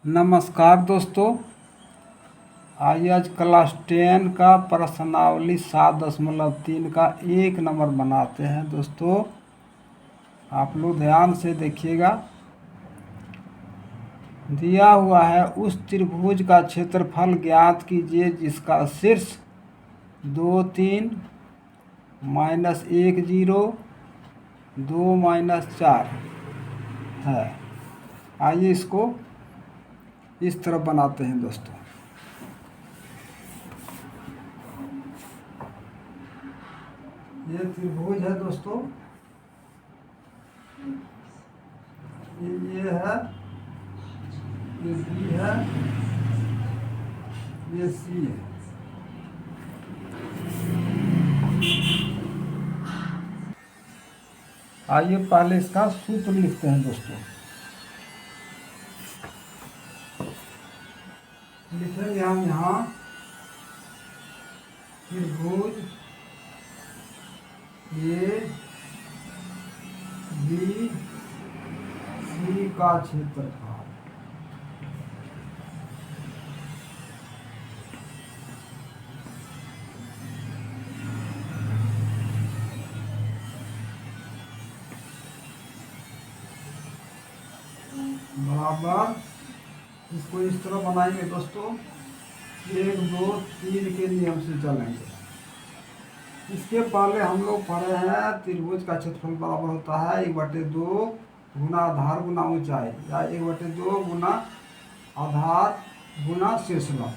नमस्कार दोस्तों। आइए आज क्लास 10 का प्रश्नावली 7.3 का 1 नंबर बनाते हैं। दोस्तों आप लोग ध्यान से देखिएगा। दिया हुआ है उस त्रिभुज का क्षेत्रफल ज्ञात कीजिए जिसका शीर्ष 2 3 -1 0 2 -4 है। आइए इसको इस तरफ बनाते हैं दोस्तों। ये त्रिभुज है दोस्तों, ये है, ये बी है, ये सी है। आइए पहले इसका सूत्र लिखते हैं दोस्तों। लिखेंगे हम यहाँ त्रिभुज ए बी सी का क्षेत्रफल बराबर, इसको इस तरह बनाएंगे दोस्तों। 1 2 3 के नियम से चलेंगे। इसके पहले हम लोग पढ़े हैं त्रिभुज का क्षेत्रफल बराबर होता है 1/2 गुना आधार गुना ऊंचाई, या 1/2 गुना आधार गुना शीर्ष लंब।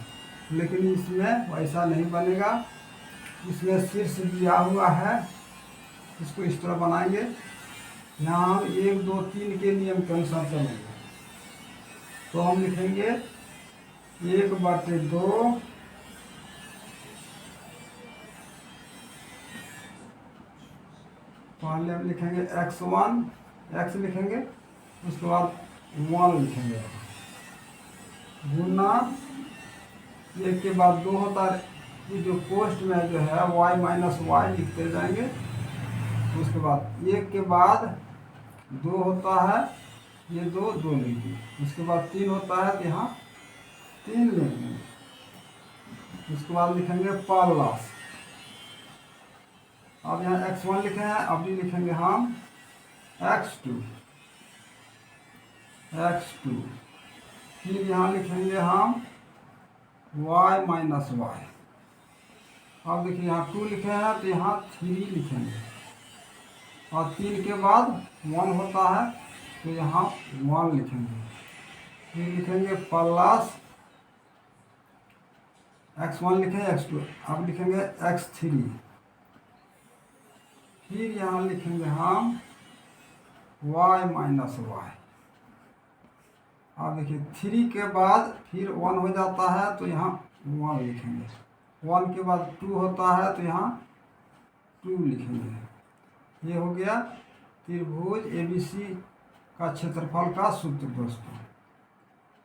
लेकिन इसमें वैसा नहीं बनेगा। इसमें शीर्ष दिया हुआ है, इसको इस तरह बनाएंगे। यहाँ हम 1 2 3 के नियम के अनुसार चलेंगे। तो हम लिखेंगे 1/2 पहले हम लिखेंगे x1, x लिखेंगे, उसके बाद 1 लिखेंगे, गुना 1 के बाद 2 होता है। ये जो पोस्ट में जो है y माइनस वाई लिखते जाएंगे। उसके बाद 1 के बाद 2 होता है, ये 2 लिखिए। उसके बाद 3 होता है तो यहाँ 3 लिखेंगे। उसके बाद लिखेंगे प्लस। अब यहाँ x1 लिखे हैं, अब भी लिखेंगे हम x2। फिर यहाँ लिखेंगे हम y माइनस वाई। अब देखिए यहाँ 2 लिखे हैं तो यहाँ 3 लिखेंगे, और 3 के बाद 1 होता है तो यहाँ 1 लिखेंगे। फिर लिखेंगे प्लस x1 लिखेंगे, x2, अब लिखेंगे x3। फिर यहाँ लिखेंगे हम y माइनस वाई। अब देखिए 3 के बाद फिर 1 हो जाता है तो यहाँ 1 लिखेंगे। 1 के बाद 2 होता है तो यहाँ 2 लिखेंगे। ये हो गया त्रिभुज ABC का क्षेत्रफल का सूत्र दोस्तों।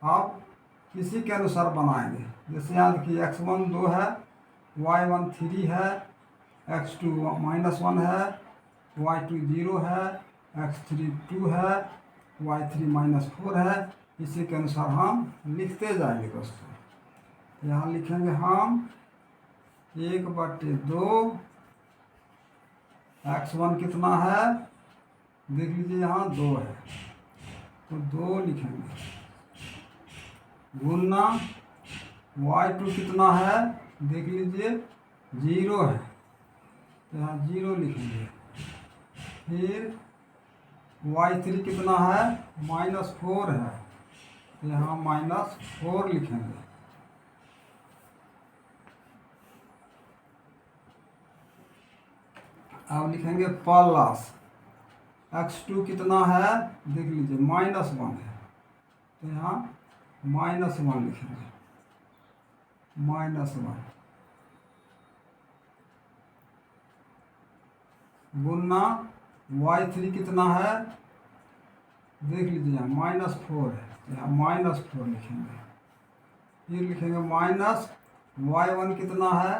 आप इसी के अनुसार बनाएंगे। जैसे यहाँ देखिए x1 2 है, y1 3 है, x2 -1 है, y2 0 है, x3 2 है, y3 -4 है। इसी के अनुसार हम लिखते जाएंगे दोस्तों। यहाँ लिखेंगे हम 1/2, x1 कितना है देख लीजिए, यहाँ 2 है तो 2 लिखेंगे, गुना y2 कितना है देख लीजिए 0 है तो यहाँ 0 लिखेंगे। फिर y3 कितना है -4 है तो यहाँ -4 लिखेंगे। अब लिखेंगे प्लस x2 कितना है देख लीजिए -1 है तो यहाँ -1 लिखेंगे, -1 गुना y3 कितना है देख लीजिए यहाँ -4 है तो यहाँ -4 लिखेंगे। फिर लिखेंगे माइनस y1 कितना है,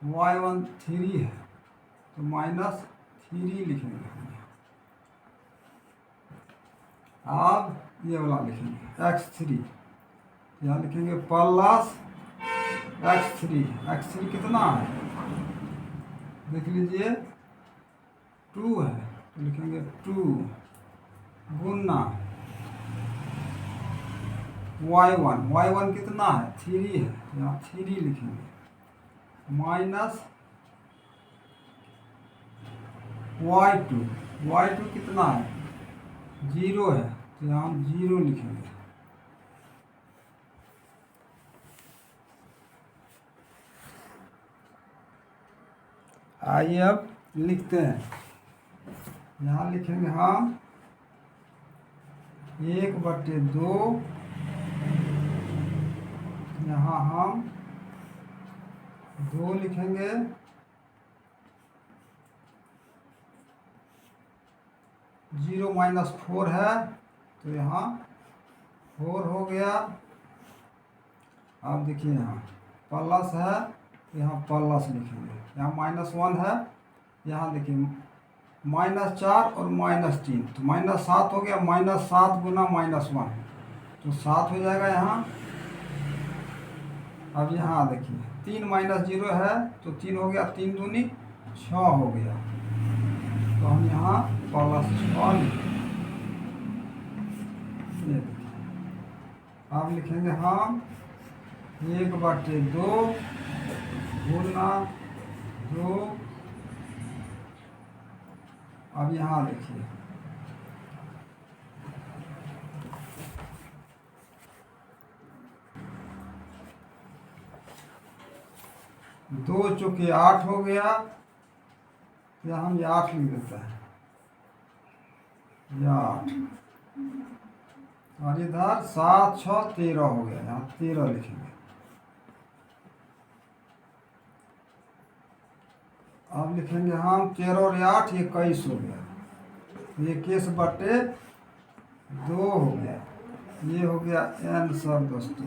y1 3 है तो -3 लिखेंगे। अब ये वाला लिखेंगे x3, यहाँ लिखेंगे प्लस x3 कितना है देख लीजिए 2 है, तो लिखेंगे 2 गुना y1 कितना है 3 है, यहाँ 3 लिखेंगे माइनस y2 कितना है 0 है, तो यहाँ हम 0 लिखेंगे। आइए अब लिखते हैं, यहाँ लिखेंगे हम 1/2, यहाँ हम 2 लिखेंगे, 0 - 4 है, तो यहाँ 4 हो गया। अब देखिए यहाँ प्लस है, यहाँ प्लस लिखेंगे, यहाँ -1 है, यहाँ देखिए -4 और -3, तो -7 हो गया, -7 गुना -1, तो 7 हो जाएगा यहाँ। अब यहाँ देखिए 3 - 0 है, तो 3 हो गया, 3 दूनी 6 हो गया, तो हम यहाँ +6 ये देखिए। अब लिखेंगे हम 1/2 गुना 2। अब यहाँ देखिए 2 चौके 8 हो गया, या हम ये 8 लिख देते हैं, ये 8, और इधर 7 6 13 हो गया, यहाँ 13 लिखेंगे। अब लिखेंगे हम 13 और 8 21 हो गया, 21/2 हो गया, ये हो गया आंसर दोस्तों।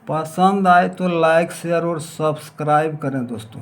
पसंद आए तो लाइक शेयर और सब्सक्राइब करें दोस्तों।